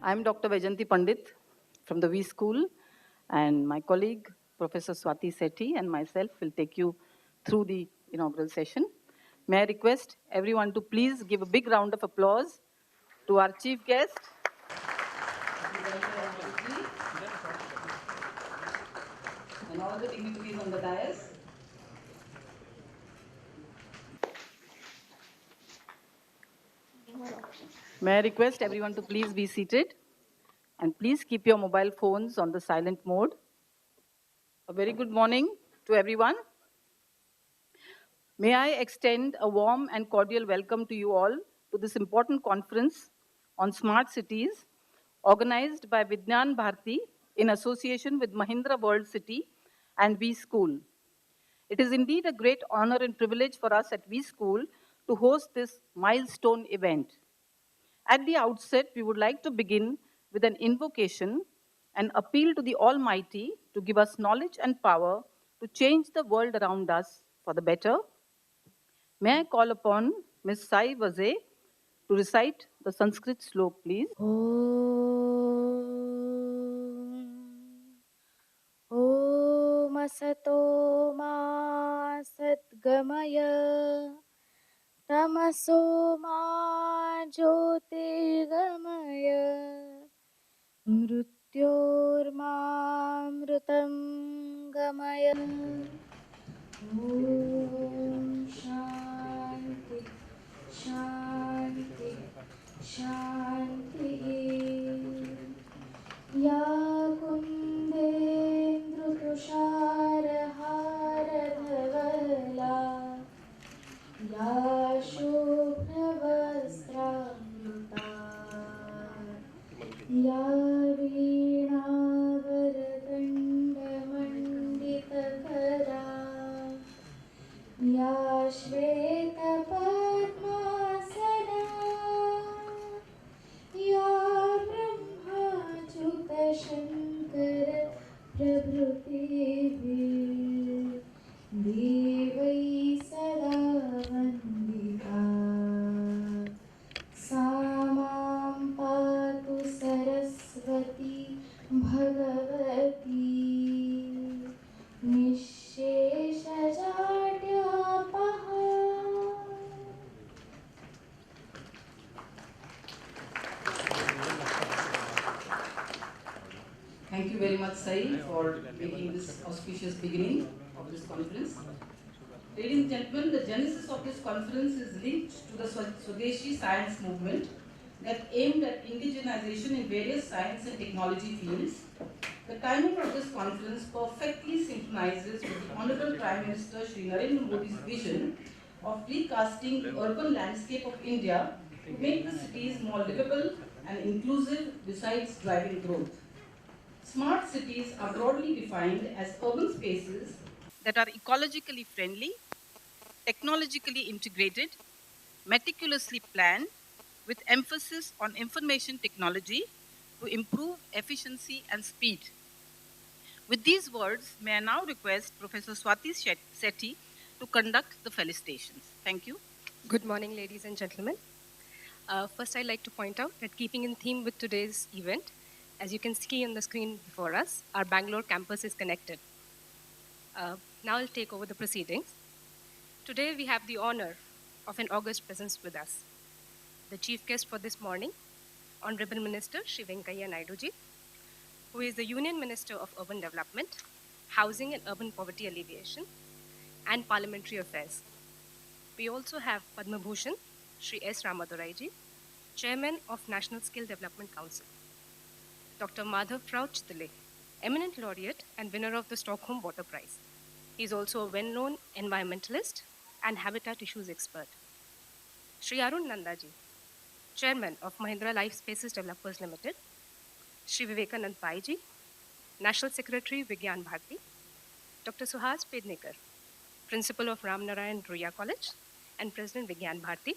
I'm Dr. Vaijanti Pandit from the V School, and my colleague, Professor Swati Sethi, and myself will take you through the inaugural session. May I request everyone to please give a big round of applause to our chief guest, and all the dignitaries on the dais. May I request everyone to please be seated, and please keep your mobile phones on the silent mode. A very good morning to everyone. May I extend a warm and cordial welcome to you all to this important conference on smart cities organized by Vidyan Bharati in association with Mahindra World City and V School. It is indeed a great honor and privilege for us at V School to host this milestone event. At the outset, we would like to begin with an invocation, an appeal to the Almighty to give us knowledge and power to change the world around us for the better. May I call upon Ms. Sai Vaze to recite the Sanskrit slok, please? ॐ असतो मा सद्गमय तमसो मा ज्योतिर्गमय मृत्योर्मामृतं गमय ॐ शान्ति शान्ति शान्तिः या कुन्देन्दुतुषारहारधवला या शुभ्रवस्त्रामृता या वीणावरदण्डमण्डितकरा या श्वेतपद्मासना या ब्रह्माच्युतशङ्कर प्रभृतिभिः देवैः सदा वन्दिता सा मां पातु Saraswati Bhagwati निःशेषजाड्यापहा. Thank you very much, Sai, for making this auspicious beginning of this conference. Ladies and gentlemen, the genesis of this conference is linked to the Swadeshi science movement that aimed at indigenization in various science and technology fields. The timing of this conference perfectly synchronizes with the Honorable Prime Minister Shri Narendra Modi's vision of recasting the urban landscape of India to make the cities more livable and inclusive besides driving growth. Smart cities are broadly defined as urban spaces that are ecologically friendly, technologically integrated, meticulously planned, with emphasis on information technology to improve efficiency and speed. With these words, may I now request Professor Swati Sethi to conduct the felicitations. Thank you. Good morning, ladies and gentlemen. First, I'd like to point out that keeping in theme with today's event, as you can see on the screen before us, our Bangalore campus is connected. Now I'll take over the proceedings. Today, we have the honor of an august presence with us. The chief guest for this morning, Honorable Minister Shri Venkaiah Naiduji, who is the Union Minister of Urban Development, Housing and Urban Poverty Alleviation, and Parliamentary Affairs. We also have Padma Bhushan Shri S. Ramaduraiji, Chairman of National Skill Development Council. Dr. Madhav Rao Chitale, eminent laureate and winner of the Stockholm Water Prize. He is also a well-known environmentalist and habitat issues expert. Shri Arun Nandaji, Chairman of Mahindra Life Spaces Developers Limited. Shri Vivekanand Paiji, National Secretary Vigyan Bharati. Dr. Suhas Pednekar, Principal of Ram Narayan Ruya College and President Vigyan Bharati.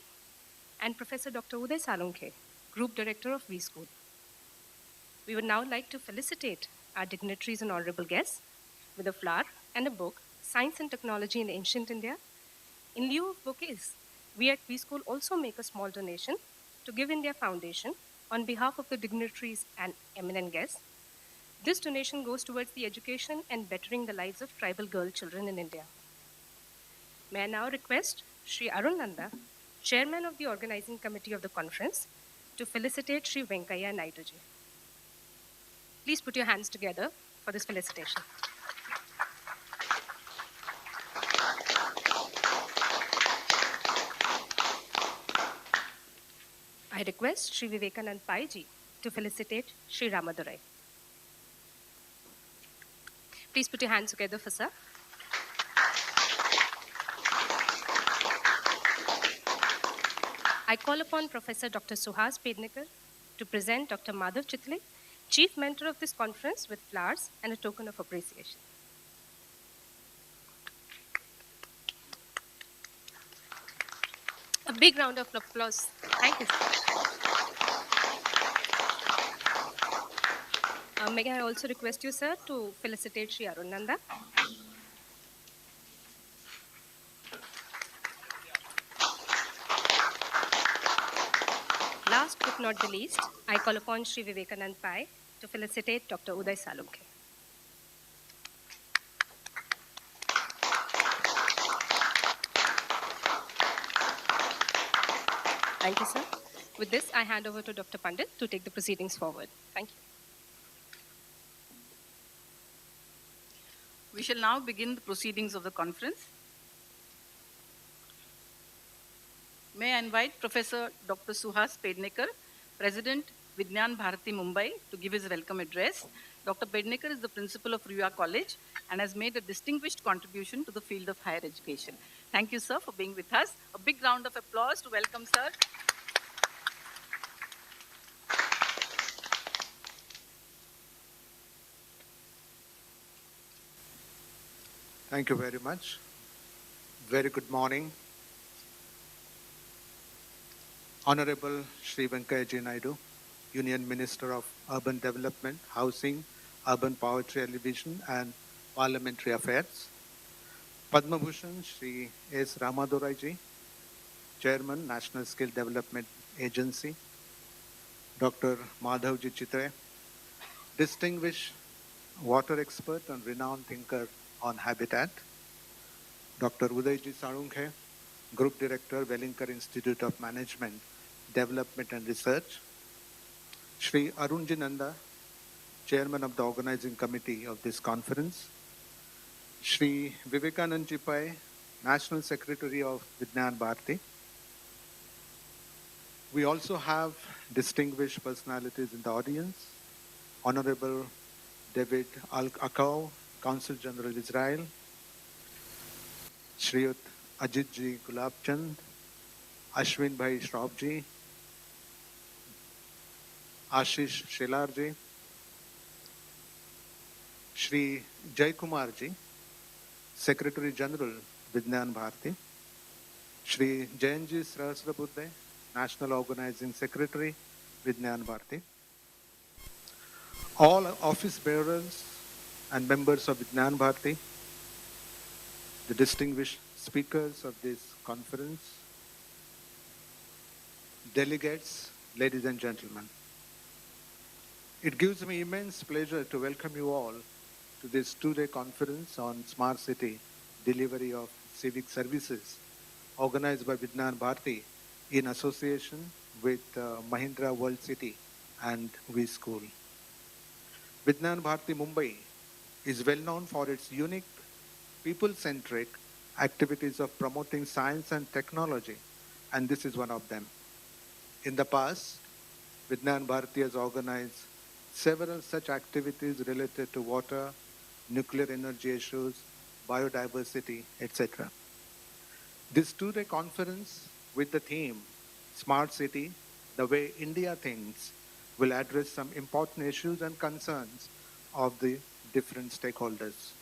And Professor Dr. Uday Salunkhe, Group Director of V School. We would now like to felicitate our dignitaries and honorable guests with a flower and a book, Science and Technology in Ancient India. In lieu of bouquets, we at V School also make a small donation to Give India Foundation On behalf of the dignitaries and eminent guests, this donation goes towards the education and bettering the lives of tribal girl children in India. May I now request Sri Arun Nanda, Chairman of the Organizing Committee of the conference, to felicitate Sri Venkaiah Naidu ji. Please put your hands together for this felicitation. I request Sri Vivekanand Pai ji to felicitate Sri Ramadurai. Please put your hands together for sir. I call upon Professor Dr. Suhas Pednekar to present Dr. Madhav Chitle, Chief Mentor of this conference, with flowers and a token of appreciation. A big round of applause. Thank you, sir. May I also request you, sir, to felicitate Sri Arun Nanda. Last but not the least, I call upon Sri Vivekanand Pai to felicitate Dr. Uday Salunke. Thank you, sir. With this, I hand over to Dr. Pandit to take the proceedings forward. Thank you. We shall now begin the proceedings of the conference. May I invite Professor Dr. Suhas Pednekar, President, Vigyan Bharati, Mumbai, to give his welcome address. Dr. Pednekar is the principal of Ruya College and has made a distinguished contribution to the field of higher education. Thank you, sir, for being with us. A big round of applause to welcome sir. Thank you very much. Very good morning. Honorable Sri Venkaiah Naidu, Union Minister of Urban Development, Housing, Urban Poverty Alleviation and Parliamentary Affairs. Padma Bhushan Sri S. Ramadurai ji, Chairman, National Skill Development Agency. Dr. Madhav ji Chitre, distinguished water expert and renowned thinker on habitat. Dr. Uday ji Salunke, Group Director, Wellinger Institute of Management, Development and Research. Sri Arun ji Nanda, Chairman of the Organizing Committee of this conference. Sri Vivekanand ji Pai, National Secretary of Vigyan Bharati. We also have distinguished personalities in the audience. Honorable David Al-Akau, Consul General Israel. Shriyut Ajit ji Gulabchand, Ashwin Bhai Shraub ji, Ashish Shelar ji, Shri Jai Kumar ji, Secretary General Vigyan Bharati, Shri Jayanji Srasrabuddhe, National Organizing Secretary Vigyan Bharati, all office bearers and members of Vigyan Bharati, the distinguished speakers of this conference, delegates, ladies and gentlemen. It gives me immense pleasure to welcome you all to this two-day conference on Smart City Delivery of Civic Services, organized by Vigyan Bharati in association with Mahindra World City and We School. Vigyan Bharati Mumbai is well known for its unique, people-centric activities of promoting science and technology, and this is one of them. In the past, Vigyan Bharati has organized several such activities related to water, nuclear energy issues, biodiversity, etc. This two-day conference with the theme Smart City, the way India thinks, will address some important issues and concerns of the different stakeholders.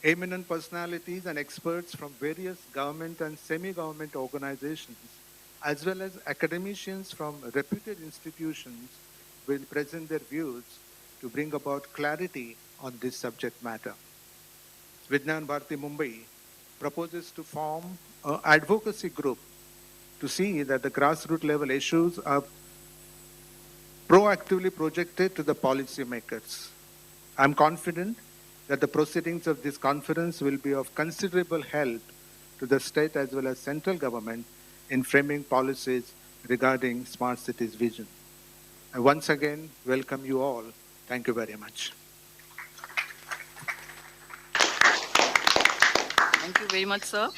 Eminent personalities and experts from various government and semi-government organizations, as well as academicians from reputed institutions, will present their views to bring about clarity on this subject matter. Vigyan Bharati Mumbai proposes to form an advocacy group to see that the grassroots level issues are, are being addressed. Vigyan Bharati Mumbai proposes to form an advocacy group to see that the grassroots level issues are being addressed. Vigyan Bharati Mumbai proposes to form an advocacy group to see that the grassroots level issues are being addressed. proactively projected to the policymakers. I'm confident that the proceedings of this conference will be of considerable help to the state as well as central government in framing policies regarding smart cities vision. I once again welcome you all. Thank you very much. Thank you very much, sir.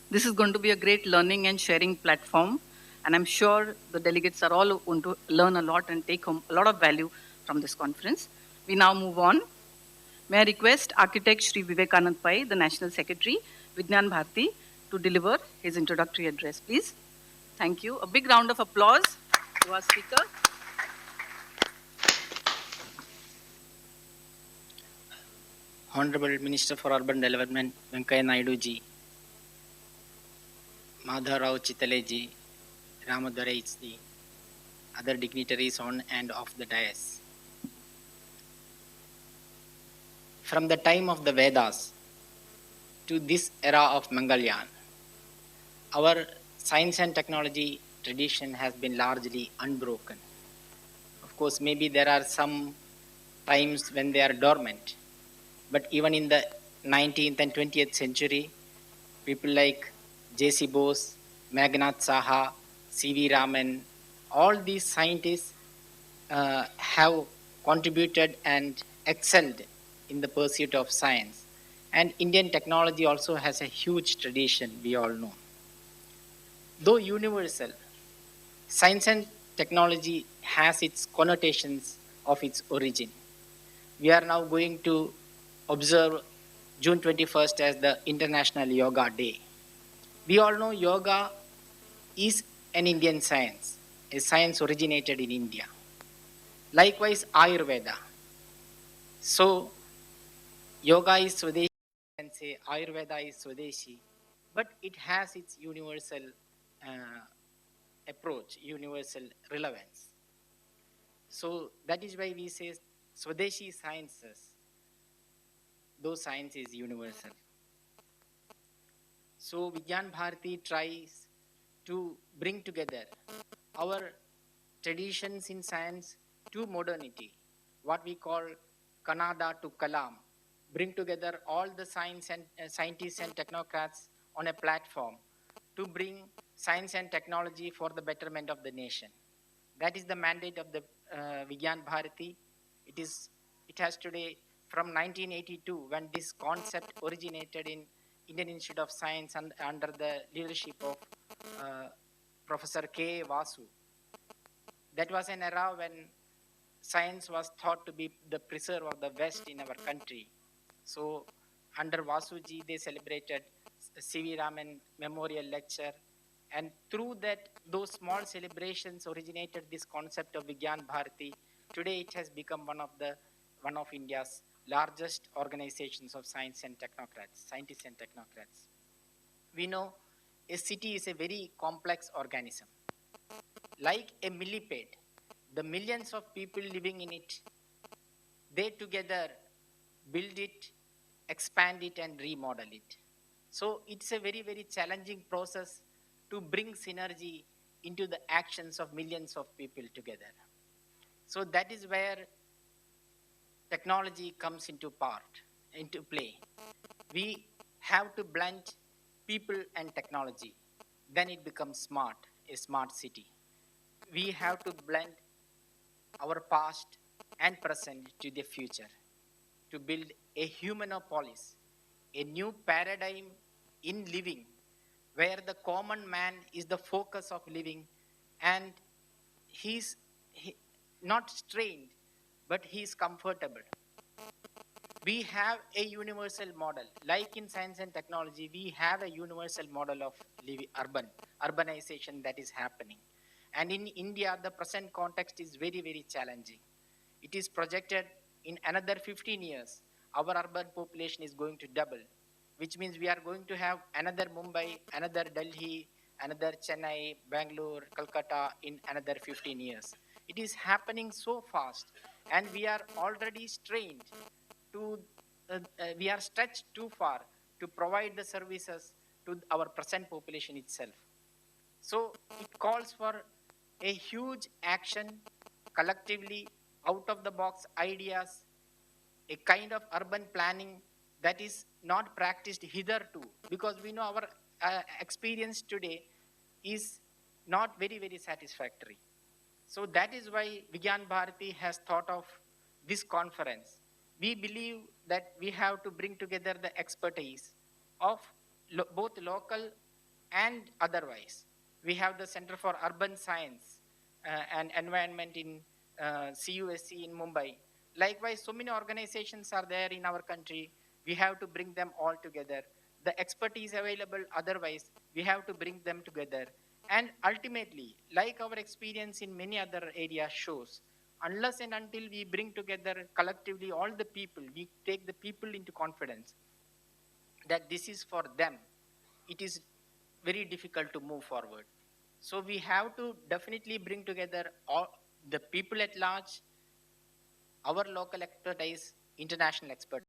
This is going to be a great learning and sharing platform, and I'm sure the delegates are all going to learn a lot and take home a lot of value from this conference. We now move on. May I request Architect Shri Vivekanand Pai, the National Secretary, Vigyan Bharati, to deliver his introductory address, please. Thank you. A big round of applause to our speaker. Honorable Minister for Urban Development, Venkaiah Naidu ji, Madhav Chitale ji, Ramadhara ji, other dignitaries on and off the dais. From the time of the Vedas to this era of Mangalyaan, our science and technology tradition has been largely unbroken. Of course, maybe there are some times when they are dormant, but even in the 19th and 20th century, people like J.C. Bose, Meghnad Saha, C.V. Raman, all these scientists have contributed and excelled in the pursuit of science. And Indian technology also has a huge tradition, we all know. Though universal, science and technology has its connotations of its origin. We are now going to observe June 21st as the International Yoga Day. We all know yoga is an Indian science, a science originated in India. Likewise, Ayurveda. So, yoga is Swadeshi, and say Ayurveda is Swadeshi, but it has its universal approach, universal relevance. So, that is why we say Swadeshi sciences, though science is universal. So Vigyan Bharati tries to bring together our traditions in science to modernity, what we call Kannada to Kalam, bring together all the science and scientists and technocrats on a platform to bring science and technology for the betterment of the nation. That is the mandate of the Vigyan Bharati. It has today from 1982 when this concept originated in Indian Institute of Science and under the leadership of Professor K. Vasu. That was an era when science was thought to be the preserve of the West in our country. So under Vasuji, they celebrated C.V. Raman Memorial Lecture. And through that, those small celebrations originated this concept of Vigyan Bharati. Today, it has become one of India's largest organizations of science and technocrats, scientists and technocrats. We know a city is a very complex organism. Like a millipede, the millions of people living in it, they together build it, expand it, and remodel it. So it's a very, very challenging process to bring synergy into the actions of millions of people together. So that is where technology comes into play. We have to blend people and technology. Then it becomes smart, a smart city. We have to blend our past and present to the future to build a humanopolis, a new paradigm in living where the common man is the focus of living and he's not strained, but he's comfortable. We have a universal model. Like in science and technology, we have a universal model of urbanization that is happening. And in India, the present context is very, very challenging. It is projected in another 15 years, our urban population is going to double, which means we are going to have another Mumbai, another Delhi, another Chennai, Bangalore, Calcutta in another 15 years. It is happening so fast, and we are already strained we are stretched too far to provide the services to our present population itself. So it calls for a huge action collectively, out of the box ideas, a kind of urban planning that is not practiced hitherto, because we know our experience today is not very, very satisfactory. So that is why Vigyan Bharati has thought of this conference. We believe that we have to bring together the expertise of both local and otherwise. We have the Center for Urban Science and Environment in CUSC in Mumbai. Likewise, so many organizations are there in our country. We have to bring them all together. The expertise available otherwise, we have to bring them together. And ultimately, like our experience in many other areas shows, unless and until we bring together collectively all the people, we take the people into confidence that this is for them, it is very difficult to move forward. So we have to definitely bring together all the people at large, our local expertise, international expertise.